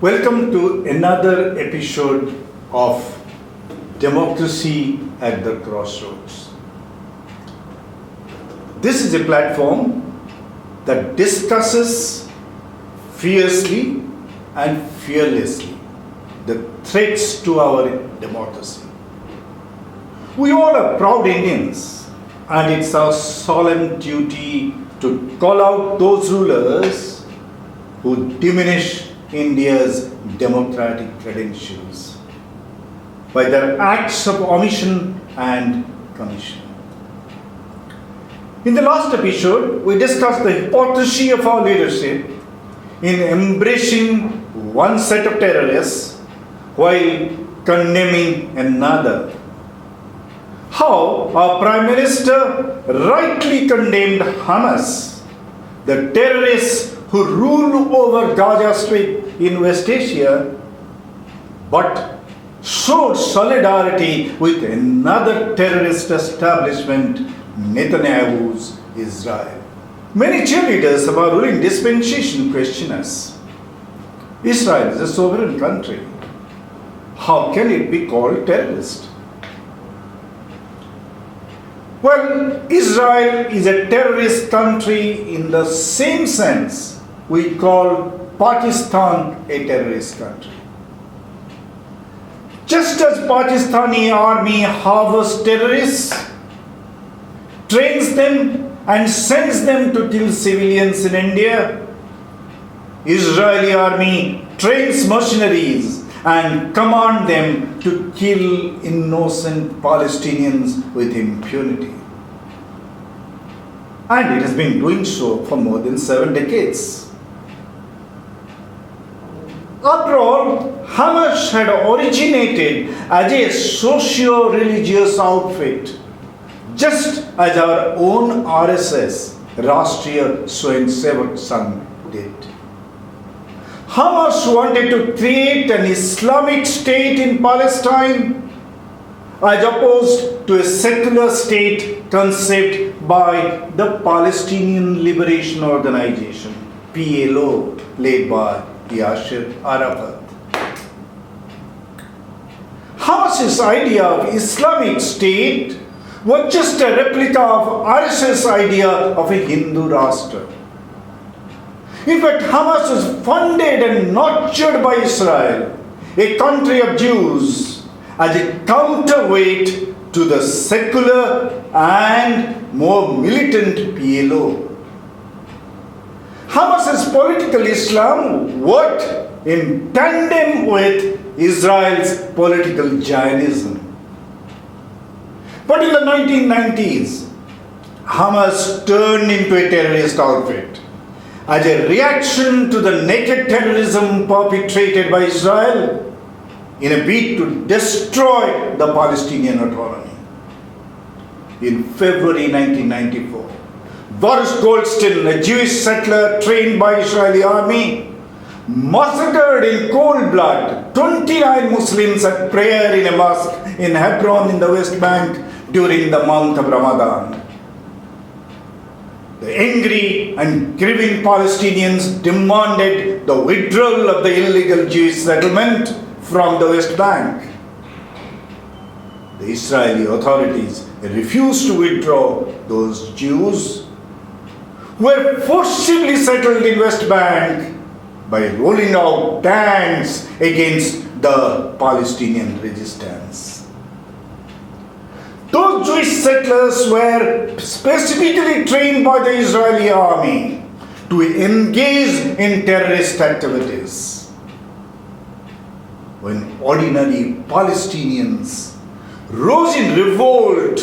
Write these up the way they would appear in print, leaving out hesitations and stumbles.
Welcome to another episode of Democracy at the Crossroads. This is a platform that discusses fiercely and fearlessly the threats to our democracy. We all are proud Indians, and it's our solemn duty to call out those rulers who diminish India's democratic credentials by their acts of omission and commission. In the last episode, we discussed the hypocrisy of our leadership in embracing one set of terrorists while condemning another. How our Prime Minister rightly condemned Hamas, the terrorists who rule over Gaza Strip in West Asia, but showed solidarity with another terrorist establishment, Netanyahu's Israel. Many cheerleaders of our ruling dispensation question us. Israel is a sovereign country. How can it be called terrorist? Well, Israel is a terrorist country in the same sense we call Pakistan a terrorist country. Just as Pakistani army harbors terrorists, trains them and sends them to kill civilians in India, Israeli army trains mercenaries and command them to kill innocent Palestinians with impunity. And it has been doing so for more than 7 decades. After all, Hamas had originated as a socio-religious outfit, just as our own RSS, Rashtriya Swayamsevak Sangh, did. Hamas wanted to create an Islamic state in Palestine as opposed to a secular state conceived by the Palestinian Liberation Organization, PLO, led by Yasser Arafat. Hamas's idea of Islamic state was just a replica of RSS idea of a Hindu Rashtra. In fact, Hamas was funded and nurtured by Israel, a country of Jews, as a counterweight to the secular and more militant PLO. Hamas's political Islam worked in tandem with Israel's political Zionism. But in the 1990s, Hamas turned into a terrorist outfit as a reaction to the naked terrorism perpetrated by Israel in a bid to destroy the Palestinian autonomy. In February 1994, Boris Goldstein, a Jewish settler trained by Israeli army, massacred in cold blood 29 Muslims at prayer in a mosque in Hebron in the West Bank during the month of Ramadan. The angry and grieving Palestinians demanded the withdrawal of the illegal Jewish settlement from the West Bank. The Israeli authorities refused to withdraw those Jews who were forcibly settled in West Bank by rolling out tanks against the Palestinian resistance. Those Jewish settlers were specifically trained by the Israeli army to engage in terrorist activities. When ordinary Palestinians rose in revolt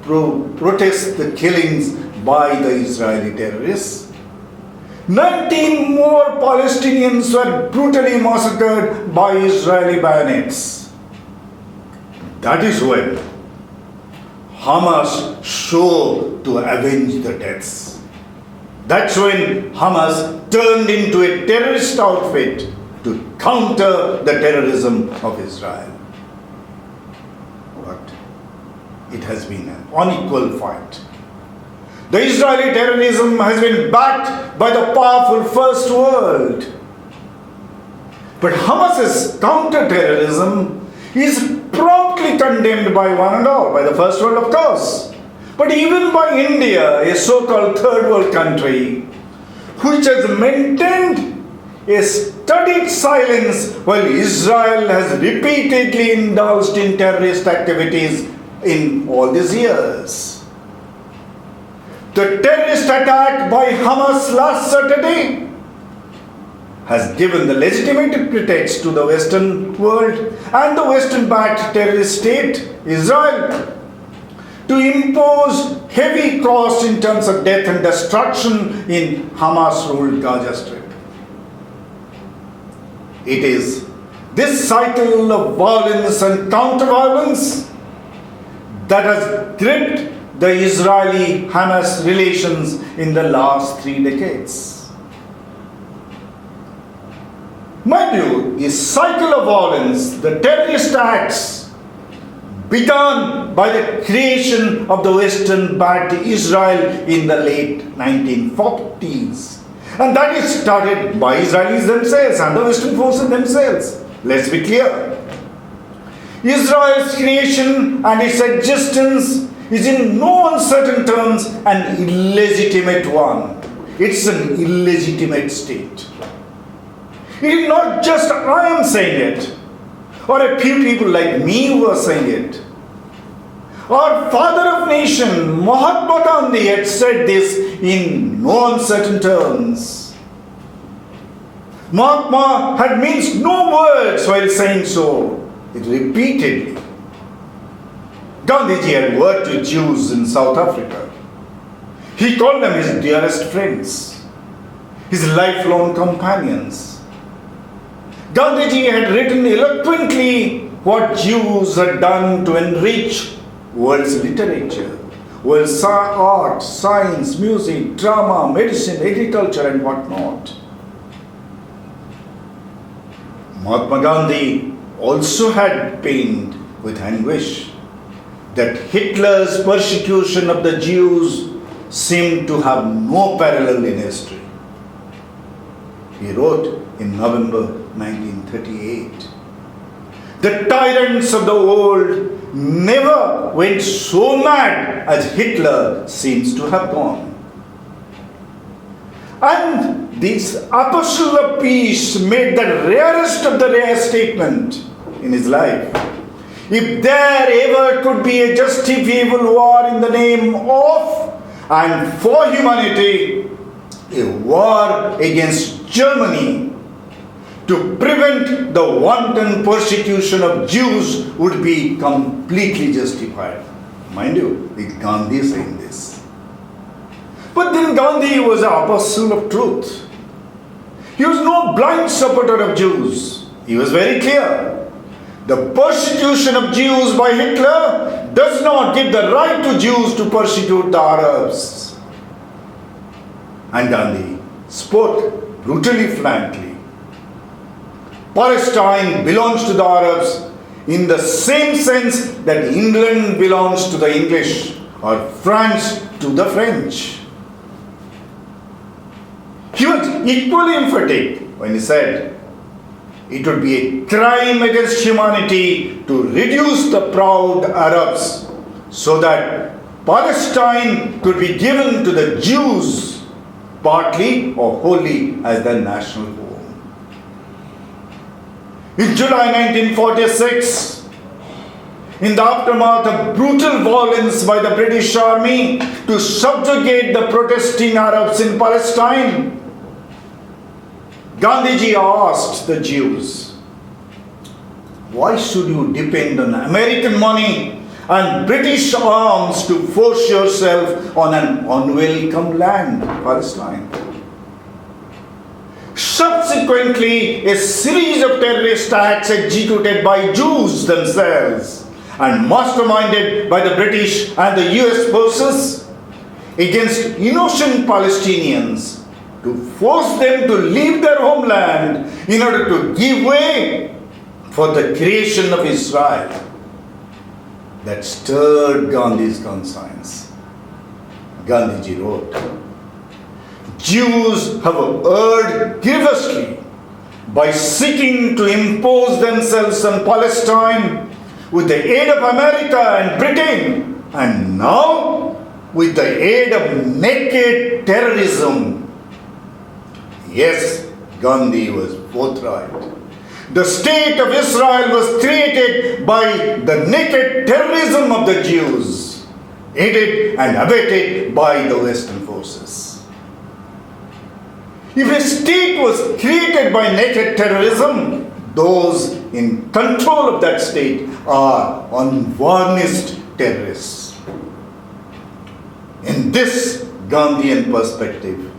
to protest the killings by the Israeli terrorists, 19 more Palestinians were brutally massacred by Israeli bayonets. That is when Hamas swore to avenge the deaths. That's when Hamas turned into a terrorist outfit to counter the terrorism of Israel. But it has been an unequal fight. The Israeli terrorism has been backed by the powerful First World. But Hamas's counter-terrorism is promptly condemned by one and all, by the first world of course, but even by India, a so-called third world country, which has maintained a studied silence while Israel has repeatedly indulged in terrorist activities in all these years. The terrorist attack by Hamas last Saturday has given the legitimate pretext to the Western world and the Western-backed terrorist state, Israel, to impose heavy costs in terms of death and destruction in Hamas-ruled Gaza Strip. It is this cycle of violence and counter-violence that has gripped the Israeli-Hamas relations in the last 3 decades. Mind you, a cycle of violence, the terrorist acts began by the creation of the Western-backed Israel in the late 1940s. And that is started by Israelis themselves and the Western forces themselves. Let's be clear. Israel's creation and its existence is in no uncertain terms an illegitimate one. It's an illegitimate state. It is not just I am saying it, or a few people like me who are saying it. Our father of nation, Mahatma Gandhi, had said this in no uncertain terms. Mahatma had minced no words while saying so. It repeatedly. Gandhiji had worked with Jews in South Africa. He called them his dearest friends, his lifelong companions. Gandhiji had written eloquently what Jews had done to enrich world's literature, world's art, science, music, drama, medicine, agriculture, and whatnot. Mahatma Gandhi also had pained with anguish that Hitler's persecution of the Jews seemed to have no parallel in history. He wrote in November 1938, "The tyrants of the world never went so mad as Hitler seems to have gone." And this apostle of peace made the rarest of the rare statement in his life. If there ever could be a justifiable war in the name of and for humanity, a war against Germany to prevent the wanton persecution of Jews would be completely justified. Mind you, it's Gandhi saying this. But then Gandhi was an apostle of truth. He was no blind supporter of Jews. He was very clear. The persecution of Jews by Hitler does not give the right to Jews to persecute the Arabs. And Gandhi spoke brutally, frankly. Palestine belongs to the Arabs in the same sense that England belongs to the English or France to the French. He was equally emphatic when he said it would be a crime against humanity to reduce the proud Arabs so that Palestine could be given to the Jews partly or wholly as their national home. In July 1946, in the aftermath of brutal violence by the British Army to subjugate the protesting Arabs in Palestine, Gandhiji asked the Jews, "Why should you depend on American money and British arms to force yourself on an unwelcome land, Palestine?" Subsequently, a series of terrorist acts executed by Jews themselves and masterminded by the British and the US forces against innocent Palestinians to force them to leave their homeland in order to give way for the creation of Israel, that stirred Gandhi's conscience. Gandhiji wrote, "Jews have erred grievously by seeking to impose themselves on Palestine with the aid of America and Britain, and now with the aid of naked terrorism. Yes, Gandhi was forthright. The state of Israel was created by the naked terrorism of the Jews, aided and abetted by the Western forces. If a state was created by naked terrorism, those in control of that state are unvarnished terrorists. In this Gandhian perspective,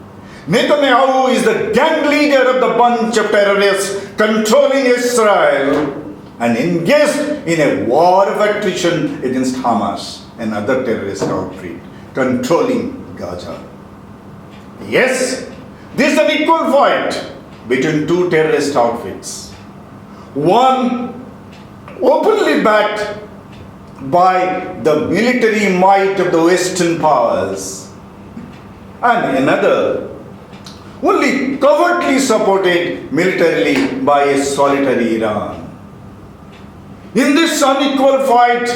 Netanyahu is the gang leader of the bunch of terrorists controlling Israel and engaged in a war of attrition against Hamas, another terrorist outfit controlling Gaza. Yes, this is an equal fight between two terrorist outfits. One openly backed by the military might of the Western powers, and another only covertly supported militarily by a solitary Iran. In this unequal fight,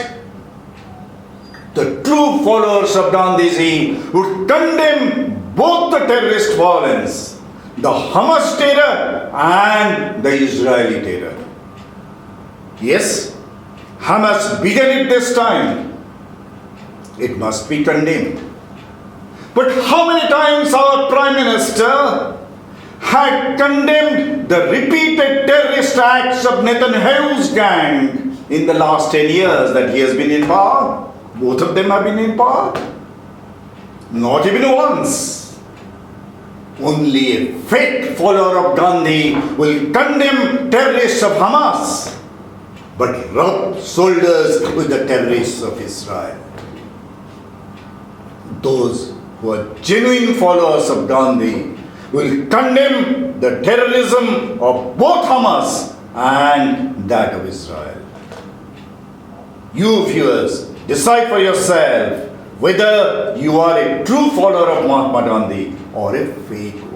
the true followers of Gandhiji would condemn both the terrorist violence, the Hamas terror and the Israeli terror. Yes, Hamas began it this time. It must be condemned. But how many times our Prime Minister had condemned the repeated terrorist acts of Netanyahu's gang in the last 10 years that he has been in power? Both of them have been in power. Not even once. Only a fake follower of Gandhi will condemn terrorists of Hamas, but rub shoulders with the terrorists of Israel. Those who are genuine followers of Gandhi will condemn the terrorism of both Hamas and that of Israel. You viewers, decide for yourself whether you are a true follower of Mahatma Gandhi or a fake one.